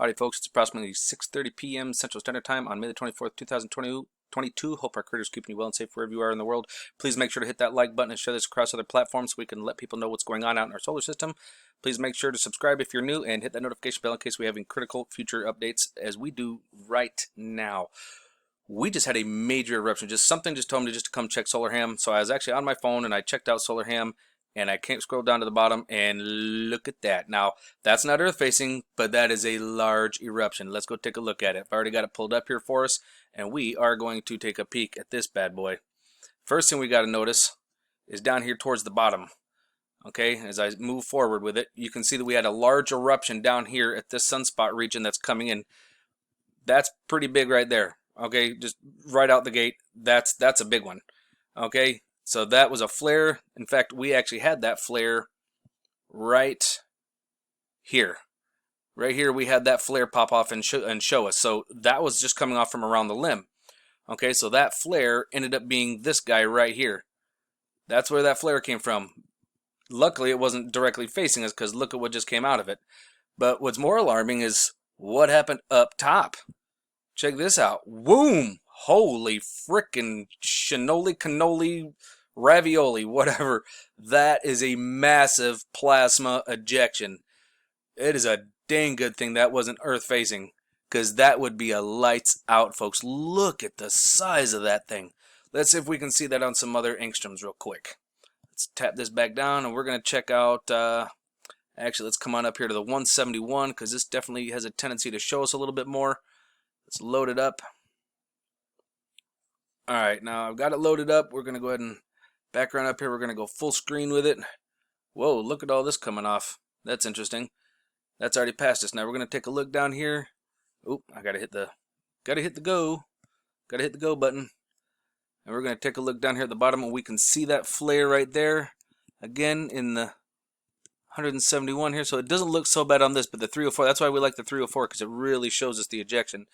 Howdy folks, it's approximately 6:30 p.m. Central Standard Time on May the 24th, 2022. Hope our creators keeping you well and safe wherever you are in the world. Please make sure to hit that like button and share this across other platforms so we can let people know what's going on out in our solar system. Please make sure to subscribe if you're new and hit that notification bell in case we have any critical future updates as we do right now. We just had a major eruption. Something just told me to come check SolarHam. So I was actually on my phone and I checked out SolarHam. And I can't scroll down to the bottom and look at that. Now, that's not Earth facing, but that is a large eruption. Let's go take a look at it. I've already got it pulled up here for us, and we are going to take a peek at this bad boy. First thing we got to notice is down here towards the bottom. Okay, as I move forward with it, you can see that we had a large eruption down here at this sunspot region that's coming in. That's pretty big right there. Okay, just right out the gate, that's a big one. Okay. So that was a flare. In fact, we actually had that flare right here. Right here we had that flare pop off and show us. So that was just coming off from around the limb. Okay, so that flare ended up being this guy right here. That's where that flare came from. Luckily, it wasn't directly facing us because look at what just came out of it. But what's more alarming is what happened up top. Check this out. Boom! Holy frickin' cannoli, cannoli, ravioli, whatever. That is a massive plasma ejection. It is a dang good thing that wasn't Earth facing, because that would be a lights out, folks. Look at the size of that thing. Let's see if we can see that on some other angstroms real quick. Let's tap this back down, and we're going to check out, actually, let's come on up here to the 171, because this definitely has a tendency to show us a little bit more. Let's load it up. Alright, now I've got it loaded up. We're going to go ahead and back around up here. We're going to go full screen with it. Whoa, look at all this coming off. That's interesting. That's already past us. Now we're going to take a look down here. Oop, I got to hit the go button. And we're going to take a look down here at the bottom and we can see that flare right there. Again in the 171 here. So it doesn't look so bad on this, but the 304, that's why we like the 304 because it really shows us the ejection.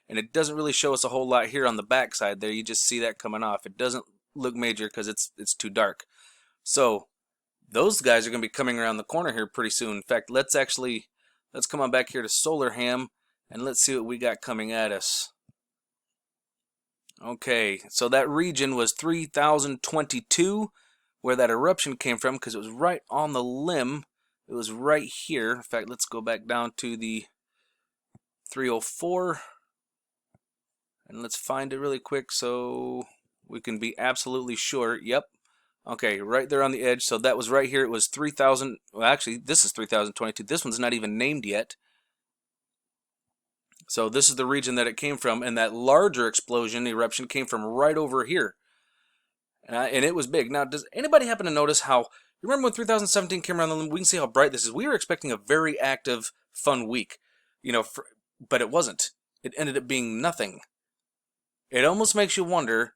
And it doesn't really show us a whole lot here on the back side there. You just see that coming off. It doesn't look major because it's too dark. So those guys are going to be coming around the corner here pretty soon. In fact, let's come on back here to SolarHam and let's see what we got coming at us. Okay, so that region was 3022 where that eruption came from because it was right on the limb. It was right here. In fact, let's go back down to the 304. And let's find it really quick so we can be absolutely sure. Yep. Okay, right there on the edge. So that was right here. It was 3000. Well, actually, this is 3022. This one's not even named yet. So this is the region that it came from. And that larger explosion, eruption, came from right over here. And it was big. Now, does anybody happen to notice how... You remember when 3017 came around the limb? We can see how bright this is. We were expecting a very active, fun week. You know, but it wasn't. It ended up being nothing. It almost makes you wonder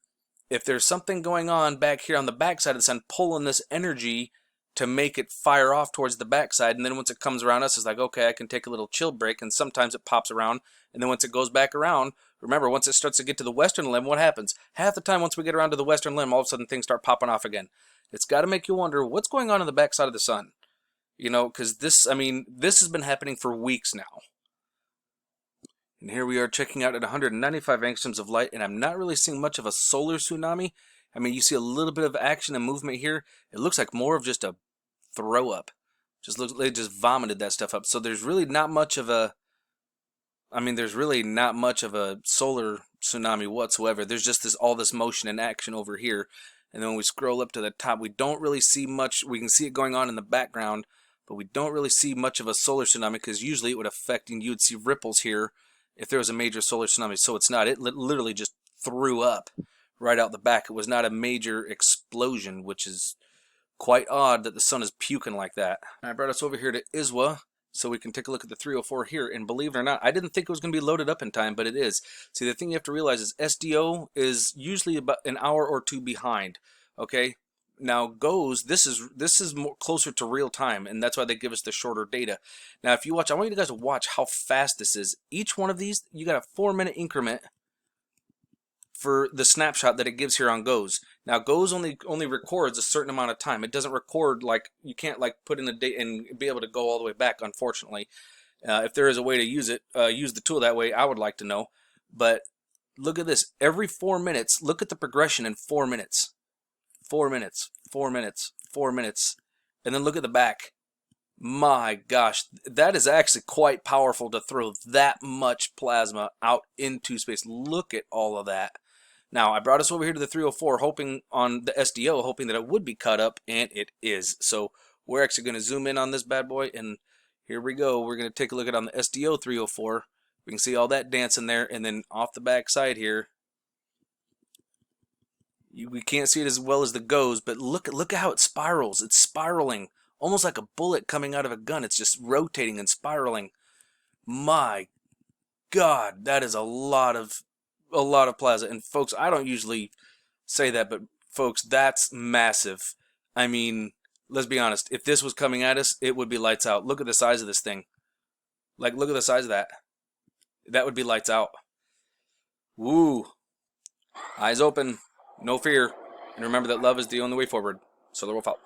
if there's something going on back here on the backside of the sun pulling this energy to make it fire off towards the backside, and then once it comes around us, it's like, okay, I can take a little chill break, and sometimes it pops around, and then once it goes back around, remember, once it starts to get to the western limb, what happens? Half the time, once we get around to the western limb, all of a sudden things start popping off again. It's got to make you wonder what's going on the backside of the sun. You know, because this has been happening for weeks now. And here we are checking out at 195 angstroms of light, and I'm not really seeing much of a solar tsunami. I mean, you see a little bit of action and movement here. It looks like more of just a throw up. Just looks like they just vomited that stuff up. So there's really not much of a, there's really not much of a solar tsunami whatsoever. There's just all this motion and action over here. And then when we scroll up to the top, we don't really see much. We can see it going on in the background, but we don't really see much of a solar tsunami because usually it would affect, and you would see ripples here if there was a major solar tsunami. So it's not. It literally just threw up right out the back. It was not a major explosion, which is quite odd that the sun is puking like that. I brought us over here to ISWA so we can take a look at the 304 here. And believe it or not, I didn't think it was going to be loaded up in time, but it is. See, the thing you have to realize is SDO is usually about an hour or two behind. Okay? Now GOES, this is more closer to real time, and that's why they give us the shorter data. Now if you watch, I want you guys to watch how fast this is. Each one of these, you got a 4-minute increment for the snapshot that it gives here on GOES. Now GOES only records a certain amount of time. It doesn't record, like, you can't like put in a date and be able to go all the way back, unfortunately. If there is a way to use it, use the tool that way, I would like to know. But look at this. Every 4 minutes, look at the progression in 4 minutes. 4 minutes, 4 minutes, 4 minutes. And then look at the back. My gosh, that is actually quite powerful to throw that much plasma out into space. Look at all of that. Now, I brought us over here to the 304 hoping on the SDO, hoping that it would be cut up, and it is. So we're actually going to zoom in on this bad boy, and here we go. We're going to take a look at on the SDO 304. We can see all that dancing there, and then off the back side here, we can't see it as well as the goes, but look at how it spirals. It's spiraling, almost like a bullet coming out of a gun. It's just rotating and spiraling. My God, that is a lot of plasma. And folks, I don't usually say that, but folks, that's massive. I mean, let's be honest. If this was coming at us, it would be lights out. Look at the size of this thing. Like, look at the size of that. That would be lights out. Woo. Eyes open. No fear. And remember that love is the only way forward. Solar Wolf out.